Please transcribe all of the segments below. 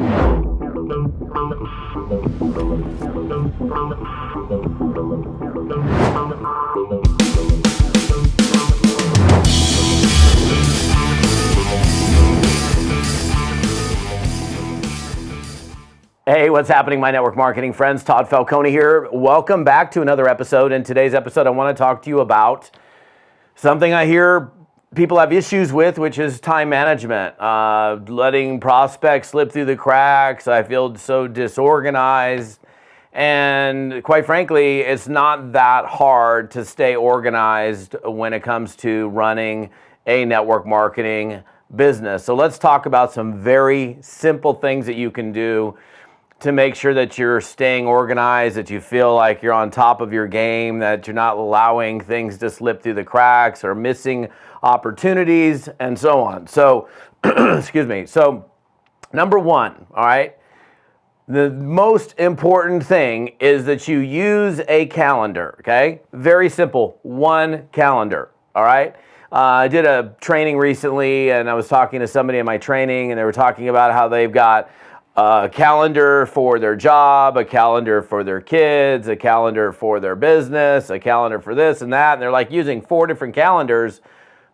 Hey, what's happening, my network marketing friends? Todd Falcone here. Welcome back to another episode. In today's episode, I want to talk to you about something I hear people have issues with, which is time management. Letting prospects slip through the cracks. I feel so disorganized. And quite frankly, it's not that hard to stay organized when it comes to running a network marketing business. So let's talk about some very simple things that you can do to make sure that you're staying organized, that you feel like you're on top of your game, that you're not allowing things to slip through the cracks or missing opportunities and so on. So, excuse me. So, number one, all right, the most important thing is that you use a calendar, okay? Very simple, one calendar, all right? I did a training recently and I was talking to somebody in my training and they were talking about how they've got a calendar for their job, a calendar for their kids, a calendar for their business, a calendar for this and that. And they're like using 4 different calendars,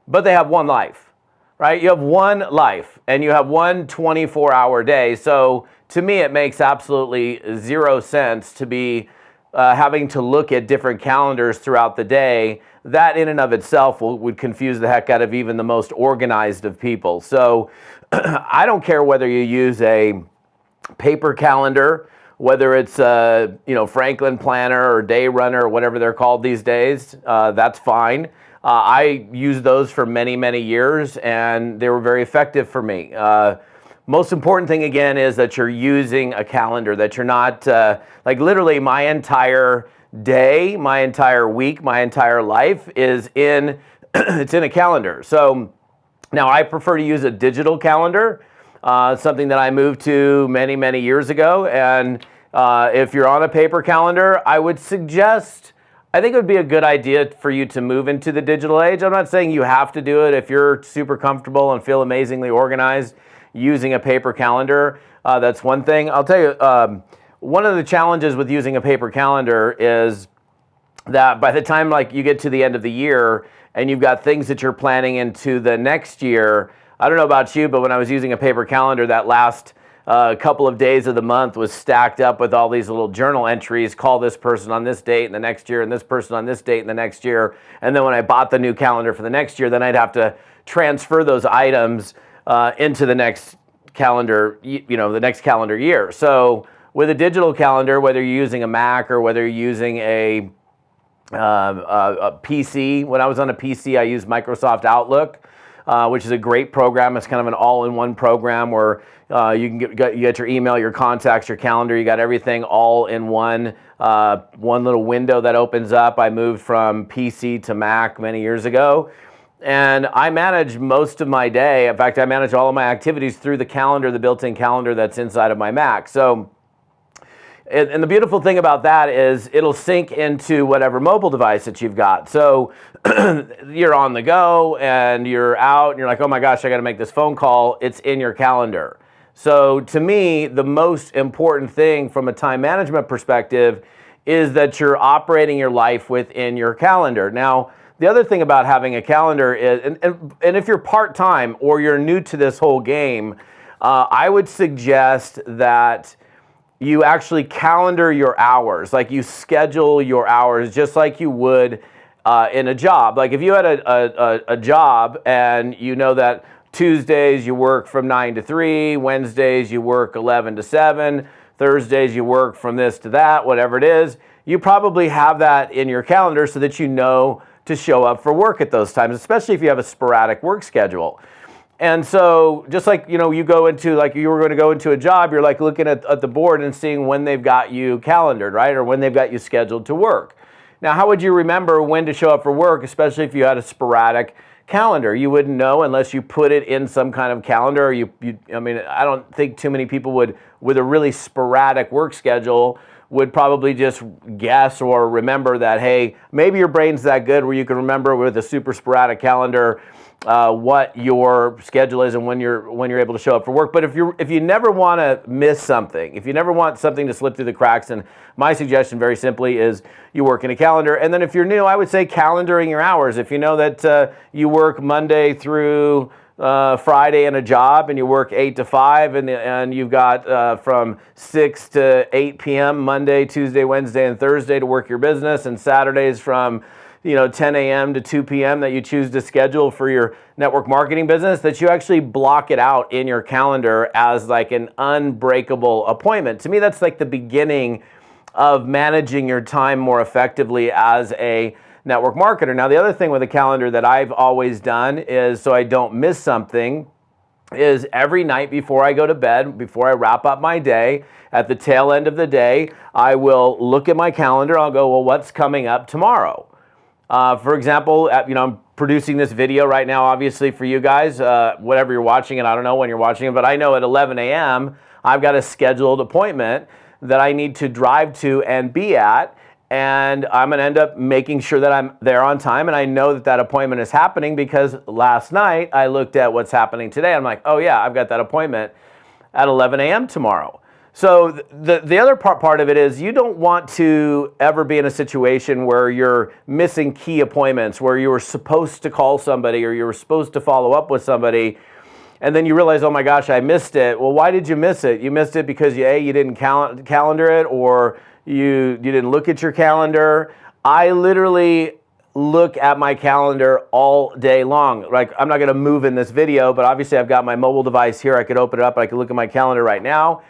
but they have one life, right? You have one life and you have one 24-hour day. So to me, it makes absolutely zero sense to be having to look at different calendars throughout the day. That in and of itself would confuse the heck out of even the most organized of people. So I don't care whether you use a paper calendar, whether it's Franklin Planner or Day Runner or whatever they're called these days, that's fine. I used those for many, many years and they were very effective for me. Most important thing again is that you're using a calendar, that you're not like literally my entire day, my entire week, my entire life is in it's in a calendar. So now I prefer to use a digital calendar. Something that I moved to many, many years ago. And if you're on a paper calendar, I would suggest, I think it would be a good idea for you to move into the digital age. I'm not saying you have to do it if you're super comfortable and feel amazingly organized using a paper calendar. That's one thing. I'll tell you, one of the challenges with using a paper calendar is that by the time like you get to the end of the year and you've got things that you're planning into the next year, I don't know about you, but when I was using a paper calendar, that last couple of days of the month was stacked up with all these little journal entries, call this person on this date in the next year, and this person on this date in the next year. And then when I bought the new calendar for the next year, then I'd have to transfer those items into the next calendar, the next calendar year. So with a digital calendar, whether you're using a Mac or whether you're using a PC, when I was on a PC, I used Microsoft Outlook. Which is a great program. It's kind of an all-in-one program where you can get your email, your contacts, your calendar. You got everything all in one little window that opens up. I moved from PC to Mac many years ago, and I manage most of my day. In fact, I manage all of my activities through the calendar, the built-in calendar that's inside of my Mac. So. And the beautiful thing about that is it'll sync into whatever mobile device that you've got. So you're on the go and you're out and you're like, oh my gosh, I got to make this phone call. It's in your calendar. So to me, the most important thing from a time management perspective is that you're operating your life within your calendar. Now, the other thing about having a calendar is, and if you're part-time or you're new to this whole game, I would suggest that you actually calendar your hours, like you schedule your hours just like you would in a job. Like if you had a job and you know that Tuesdays you work from 9 to 3, Wednesdays you work 11 to 7, Thursdays you work from this to that, whatever it is, you probably have that in your calendar so that you know to show up for work at those times, especially if you have a sporadic work schedule. And so just like, you go into, like you were going to go into a job, you're like looking at the board and seeing when they've got you calendared, right? Or when they've got you scheduled to work. Now, how would you remember when to show up for work, especially if you had a sporadic calendar? You wouldn't know unless you put it in some kind of calendar. I don't think too many people would, with a really sporadic work schedule, would probably just guess or remember that, hey, maybe your brain's that good where you can remember with a super sporadic calendar what your schedule is and when you're able to show up for work. But if you never want to miss something, if you never want something to slip through the cracks, then my suggestion very simply is you work in a calendar. And then if you're new, I would say calendaring your hours. If you know that you work Monday through Friday in a job and you work 8 to 5 and you've got from 6 to 8 p.m. Monday, Tuesday, Wednesday, and Thursday to work your business, and Saturdays from 10 a.m. to 2 p.m. that you choose to schedule for your network marketing business, that you actually block it out in your calendar as like an unbreakable appointment. To me, that's like the beginning of managing your time more effectively as a network marketer. Now, the other thing with a calendar that I've always done is, so I don't miss something, is every night before I go to bed, before I wrap up my day, at the tail end of the day, I will look at my calendar. I'll go, well, what's coming up tomorrow? For example, I'm producing this video right now, obviously for you guys, whatever you're watching it. I don't know when you're watching it, but I know at 11 a.m. I've got a scheduled appointment that I need to drive to and be at. And I'm going to end up making sure that I'm there on time. And I know that that appointment is happening because last night I looked at what's happening today. I'm like, oh yeah, I've got that appointment at 11 a.m. tomorrow. So the other part of it is you don't want to ever be in a situation where you're missing key appointments, where you were supposed to call somebody or you were supposed to follow up with somebody, and then you realize, oh my gosh, I missed it. Well, why did you miss it? You missed it because you didn't calendar it, or you didn't look at your calendar. I literally look at my calendar all day long. Like, I'm not going to move in this video, but obviously I've got my mobile device here. I could open it up. I could look at my calendar right now.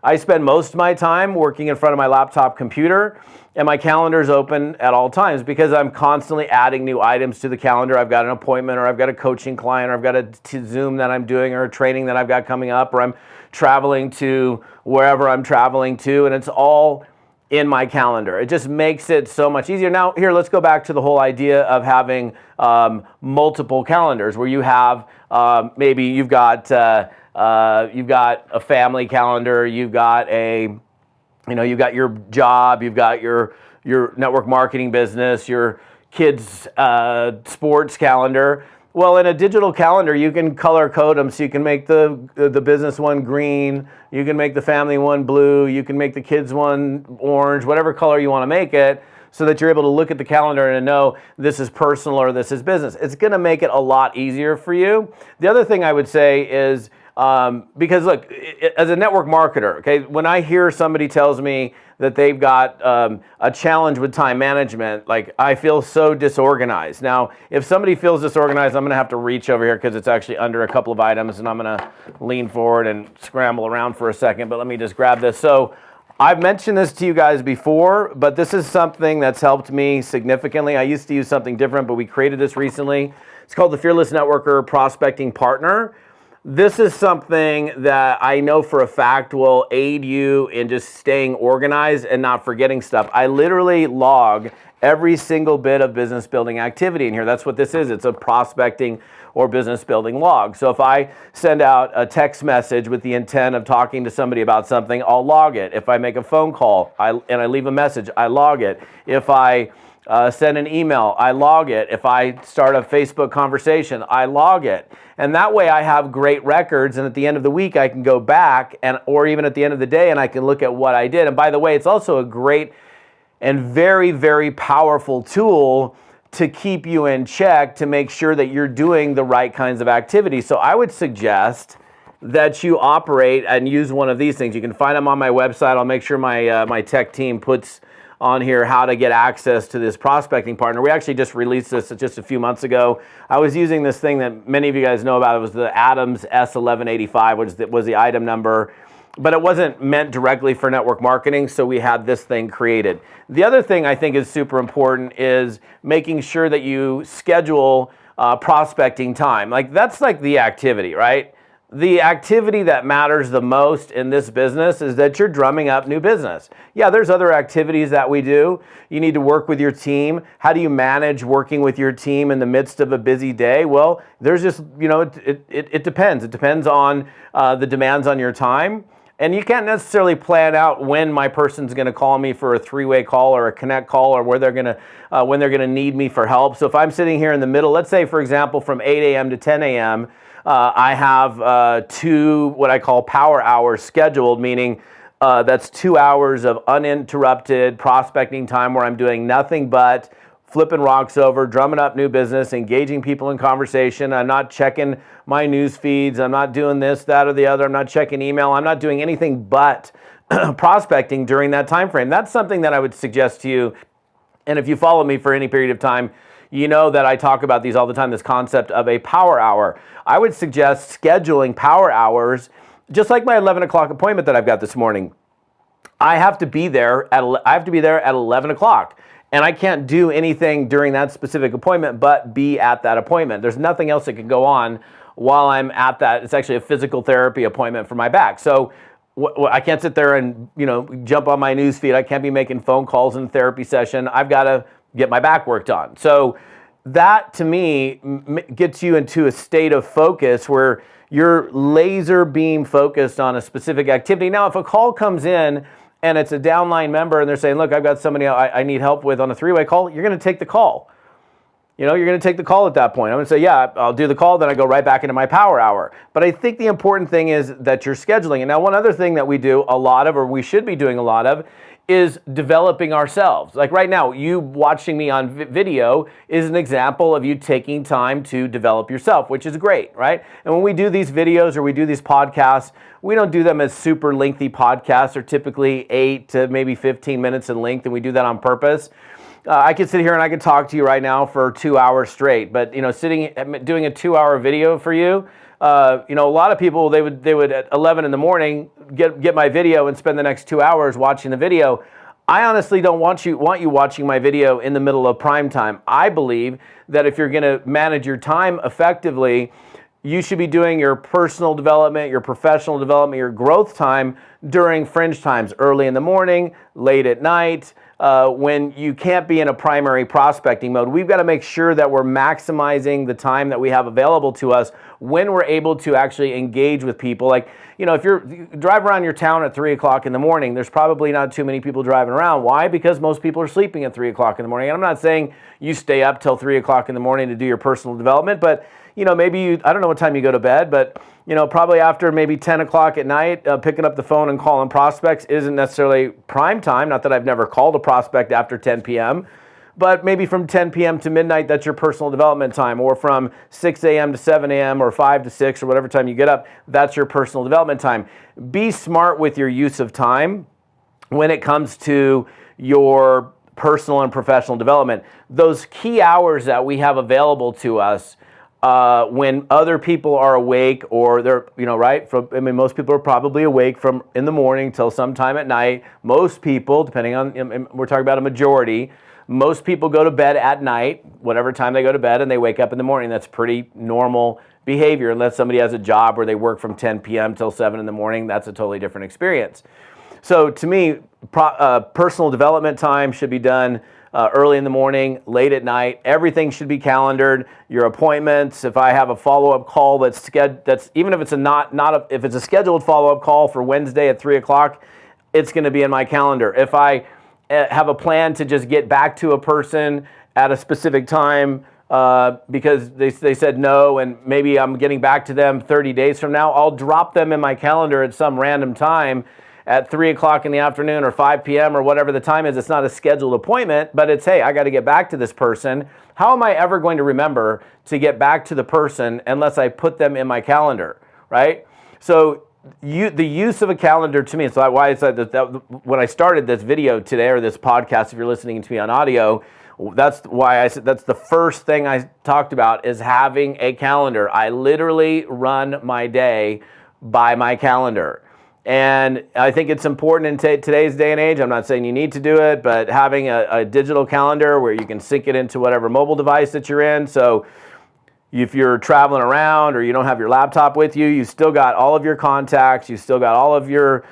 I spend most of my time working in front of my laptop computer, and my calendar is open at all times because I'm constantly adding new items to the calendar. I've got an appointment, or I've got a coaching client, or I've got a Zoom that I'm doing, or a training that I've got coming up, or I'm traveling to wherever I'm traveling to, and it's all in my calendar. It just makes it so much easier. Now, here, let's go back to the whole idea of having multiple calendars, where you have maybe you've got a family calendar, you've got you've got your job, you've got your network marketing business, your kids' sports calendar. Well, in a digital calendar, you can color code them, so you can make the business one green, you can make the family one blue, you can make the kids one orange, whatever color you want to make it, so that you're able to look at the calendar and know this is personal or this is business. It's going to make it a lot easier for you. The other thing I would say is, because look, as a network marketer, okay, when I hear somebody tells me that they've got a challenge with time management, like, I feel so disorganized. Now, if somebody feels disorganized, I'm going to have to reach over here because it's actually under a couple of items, and I'm going to lean forward and scramble around for a second, but let me just grab this. So I've mentioned this to you guys before, but this is something that's helped me significantly. I used to use something different, but we created this recently. It's called the Fearless Networker Prospecting Partner. This is something that I know for a fact will aid you in just staying organized and not forgetting stuff. I literally log every single bit of business building activity in here. That's what this is. It's a prospecting or business building log. So if I send out a text message with the intent of talking to somebody about something, I'll log it. If I make a phone call and I leave a message, I log it. If I send an email, I log it. If I start a Facebook conversation, I log it. And that way I have great records, and at the end of the week I can go back, or even at the end of the day, and I can look at what I did. And by the way, it's also a great and very, very powerful tool to keep you in check, to make sure that you're doing the right kinds of activities. So I would suggest that you operate and use one of these things. You can find them on my website. I'll make sure my tech team puts on here how to get access to this prospecting partner. We actually just released this just a few months ago. I was using this thing that many of you guys know about. It was the Adams S1185, which was the item number, but it wasn't meant directly for network marketing, so we had this thing created. The other thing I think is super important is making sure that you schedule prospecting time. Like, that's like the activity, right? The activity that matters the most in this business is that you're drumming up new business. Yeah, there's other activities that we do. You need to work with your team. How do you manage working with your team in the midst of a busy day? Well, there's just, it depends. It depends on the demands on your time. And you can't necessarily plan out when my person's going to call me for a three-way call or a connect call, or where they're going to when they're going to need me for help. So if I'm sitting here in the middle, let's say, for example, from 8 a.m. to 10 a.m., I have 2 what I call power hours scheduled, meaning that's 2 hours of uninterrupted prospecting time where I'm doing nothing but flipping rocks over, drumming up new business, engaging people in conversation. I'm not checking my news feeds. I'm not doing this, that, or the other. I'm not checking email. I'm not doing anything but prospecting during that time frame. That's something that I would suggest to you. And if you follow me for any period of time, you know that I talk about these all the time, this concept of a power hour. I would suggest scheduling power hours, just like my 11 o'clock appointment that I've got this morning. I have to be there at 11 o'clock. And I can't do anything during that specific appointment but be at that appointment. There's nothing else that can go on while I'm at that. It's actually a physical therapy appointment for my back. So I can't sit there and jump on my news feed. I can't be making phone calls in a therapy session. I've got to get my back worked on. So that, to me, gets you into a state of focus where you're laser beam focused on a specific activity. Now, if a call comes in and it's a downline member and they're saying, look, I've got somebody I need help with on a three-way call, you're going to take the call. You're going to take the call at that point. I'm going to say, yeah, I'll do the call, then I go right back into my power hour. But I think the important thing is that you're scheduling it. Now, one other thing that we do a lot of, or we should be doing a lot of, is developing ourselves. Like right now, you watching me on video is an example of you taking time to develop yourself, which is great, right? And when we do these videos or we do these podcasts, we don't do them as super lengthy podcasts. They're typically 8 to maybe 15 minutes in length, and we do that on purpose. I could sit here and I could talk to you right now for 2 hours straight, but doing a 2-hour video for you, a lot of people, they would at 11 in the morning get my video and spend the next 2 hours watching the video. I honestly don't want you watching my video in the middle of prime time. I believe that if you're going to manage your time effectively, you should be doing your personal development, your professional development, your growth time during fringe times, early in the morning, late at night, when you can't be in a primary prospecting mode. We've got to make sure that we're maximizing the time that we have available to us when we're able to actually engage with people. Like, if you drive around your town at 3 o'clock in the morning, there's probably not too many people driving around. Why? Because most people are sleeping at 3 o'clock in the morning. And I'm not saying you stay up till 3 o'clock in the morning to do your personal development, but maybe I don't know what time you go to bed, but probably after maybe 10 o'clock at night, picking up the phone and calling prospects isn't necessarily prime time. Not that I've never called a prospect after 10 p.m., but maybe from 10 p.m. to midnight, that's your personal development time, or from 6 a.m. to 7 a.m. or 5 to 6 or whatever time you get up, that's your personal development time. Be smart with your use of time when it comes to your personal and professional development. Those key hours that we have available to us, when other people are awake, or they're, right? Most people are probably awake from in the morning till sometime at night. Most people, depending on, we're talking about a majority, most people go to bed at night, whatever time they go to bed, and they wake up in the morning. That's pretty normal behavior, unless somebody has a job where they work from 10 p.m. till 7 in the morning. That's a totally different experience. So to me, personal development time should be done early in the morning, late at night. Everything should be calendared. Your appointments. If I have a follow-up call that's even if it's if it's a scheduled follow-up call for Wednesday at 3 o'clock, it's going to be in my calendar. If I have a plan to just get back to a person at a specific time because they said no, and maybe I'm getting back to them 30 days from now, I'll drop them in my calendar at some random time at 3 o'clock in the afternoon or 5 p.m. or whatever the time is. It's not a scheduled appointment, but it's, hey, I got to get back to this person. How am I ever going to remember to get back to the person unless I put them in my calendar, right? So the use of a calendar, to me, it's why I said that when I started this video today, or this podcast, if you're listening to me on audio, that's why I said that's the first thing I talked about, is having a calendar. I literally run my day by my calendar. And I think it's important in today's day and age. I'm not saying you need to do it, but having a digital calendar where you can sync it into whatever mobile device that you're in. So, if you're traveling around or you don't have your laptop with you, you still got all of your contacts, you still got all of your,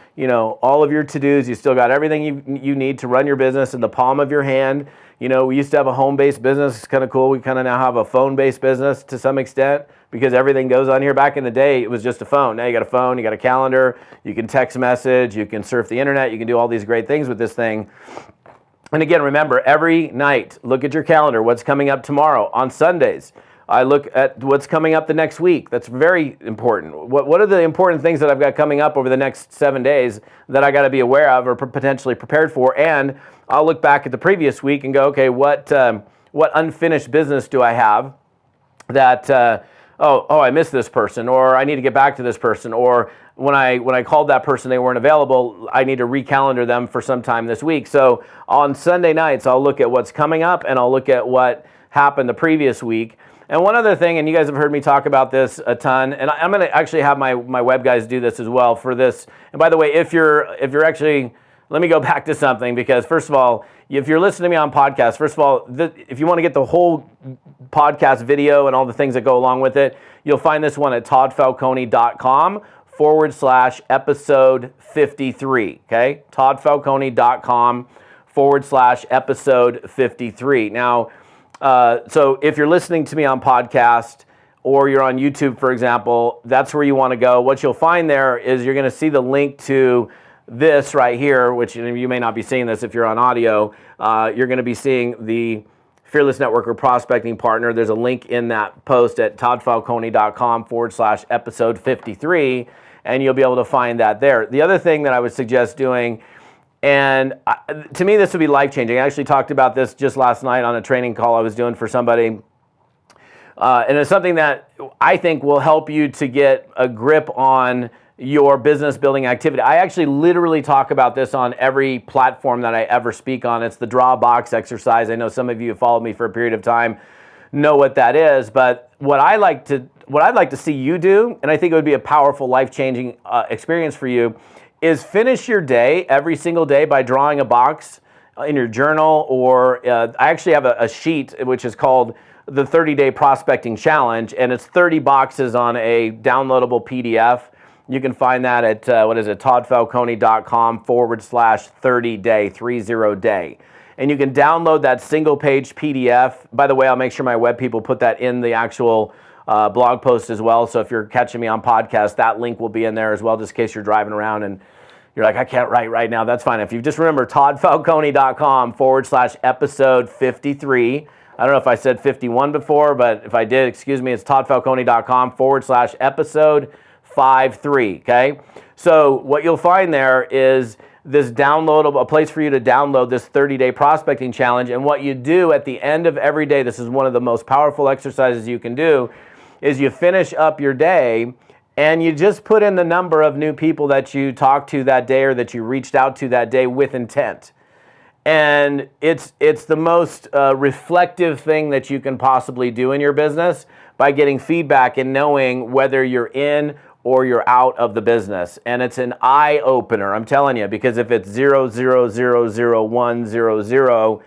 all of your to-dos, you still got everything you need to run your business in the palm of your hand. We used to have a home-based business. It's kind of cool. We kind of now have a phone-based business to some extent because everything goes on here. Back in the day, it was just a phone. Now you got a phone, you got a calendar, you can text message, you can surf the internet, you can do all these great things with this thing. And again, remember, every night, look at your calendar. What's coming up tomorrow? On Sundays, I look at what's coming up the next week. That's very important. What are the important things that I've got coming up over the next 7 days that I got to be aware of or potentially prepared for? And I'll look back at the previous week and go, okay, what unfinished business do I have that, I missed this person, or I need to get back to this person, or when I called that person, they weren't available, I need to recalendar them for some time this week. So on Sunday nights, I'll look at what's coming up and I'll look at what happened the previous week. And one other thing, and you guys have heard me talk about this a ton, and I'm going to actually have my web guys do this as well for this. And by the way, if you're actually, let me go back to something, because first of all, if you're listening to me on podcast, first of all, if you want to get the whole podcast video and all the things that go along with it, you'll find this one at toddfalcone.com/episode 53, okay? toddfalcone.com/episode 53. Now, so if you're listening to me on podcast or you're on YouTube, for example, that's where you want to go. What you'll find there is you're going to see the link to this right here, which you may not be seeing this if you're on audio. You're going to be seeing the Fearless Networker Prospecting Partner. There's a link in that post at toddfalcone.com/episode 53, and you'll be able to find that there. The other thing that I would suggest doing, and to me this would be life-changing. I actually talked about this just last night on a training call I was doing for somebody, and it's something that I think will help you to get a grip on your business building activity. I actually literally talk about this on every platform that I ever speak on. It's the draw box exercise. I know some of you have followed me for a period of time know what that is, but what I'd like to see you do, and I think it would be a powerful, life-changing experience for you, is finish your day every single day by drawing a box in your journal, or I actually have a sheet which is called the 30-Day Prospecting Challenge, and it's 30 boxes on a downloadable PDF. You can find that at, toddfalcone.com/30-day, 30-day. And you can download that single-page PDF. By the way, I'll make sure my web people put that in the actual blog post as well. So if you're catching me on podcast, that link will be in there as well, just in case you're driving around and you're like, I can't write right now. That's fine. If you just remember toddfalcone.com/episode 53. I don't know if I said 51 before, but if I did, excuse me, it's toddfalcone.com/episode 53, okay? So what you'll find there is this downloadable, a place for you to download this 30-day prospecting challenge. And what you do at the end of every day, this is one of the most powerful exercises you can do, is you finish up your day and you just put in the number of new people that you talked to that day or that you reached out to that day with intent. And it's the most reflective thing that you can possibly do in your business by getting feedback and knowing whether you're in or you're out of the business. And it's an eye opener, I'm telling you, because if it's 0,000,100,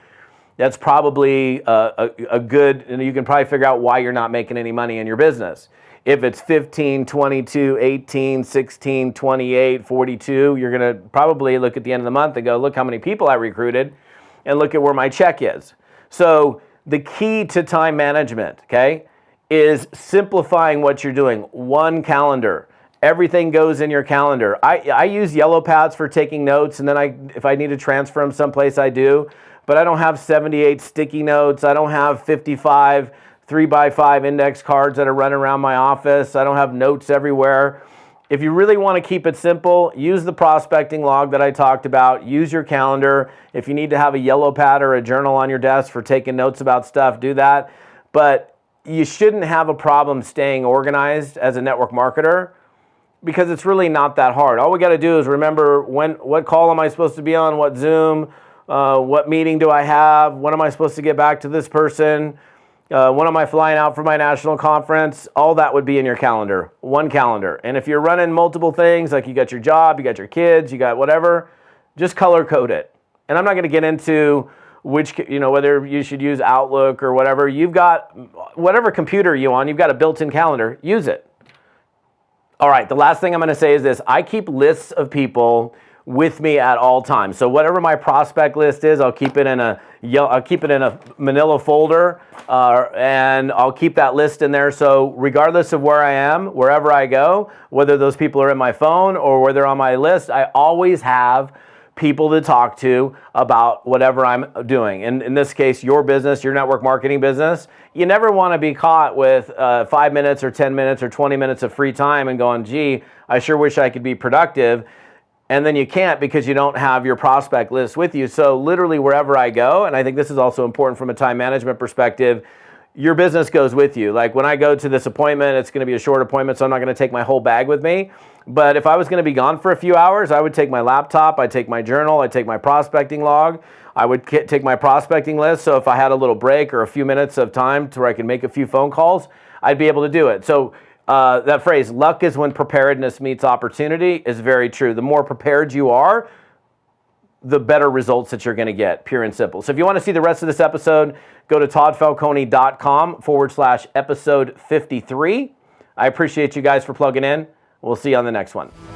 that's probably a good, and you can probably figure out why you're not making any money in your business. If it's 15, 22, 18, 16, 28, 42, you're gonna probably look at the end of the month and go, look how many people I recruited and look at where my check is. So the key to time management, okay, is simplifying what you're doing. One calendar. Everything goes in your calendar. I use yellow pads for taking notes, and then if I need to transfer them someplace, I do. But I don't have 78 sticky notes. I don't have 55 3x5 index cards that are running around my office. I don't have notes everywhere. If you really want to keep it simple, use the prospecting log that I talked about. Use your calendar. If you need to have a yellow pad or a journal on your desk for taking notes about stuff, do that. But you shouldn't have a problem staying organized as a network marketer, because it's really not that hard. All we got to do is remember what call am I supposed to be on, what Zoom, what meeting do I have, when am I supposed to get back to this person, when am I flying out for my national conference. All that would be in your calendar, one calendar. And if you're running multiple things, like you got your job, you got your kids, you got whatever, just color code it. And I'm not going to get into whether you should use Outlook or whatever. You've got whatever computer you're on, you've got a built-in calendar. Use it. All right, the last thing I'm going to say is this. I keep lists of people with me at all times. So whatever my prospect list is, I'll keep it in a manila folder, and I'll keep that list in there. So regardless of where I am, wherever I go, whether those people are in my phone or whether they're on my list, I always have people to talk to about whatever I'm doing. And in this case, your business, your network marketing business, you never want to be caught with 5 minutes or 10 minutes or 20 minutes of free time and going, gee, I sure wish I could be productive. And then you can't because you don't have your prospect list with you. So literally wherever I go, and I think this is also important from a time management perspective, your business goes with you. Like when I go to this appointment, it's going to be a short appointment, so I'm not going to take my whole bag with me. But if I was going to be gone for a few hours, I would take my laptop, I'd take my journal, I'd take my prospecting log, I would take my prospecting list. So if I had a little break or a few minutes of time to where I could make a few phone calls, I'd be able to do it. So that phrase, luck is when preparedness meets opportunity, is very true. The more prepared you are, the better results that you're going to get, pure and simple. So if you want to see the rest of this episode, go to toddfalcone.com/episode 53. I appreciate you guys for plugging in. We'll see you on the next one.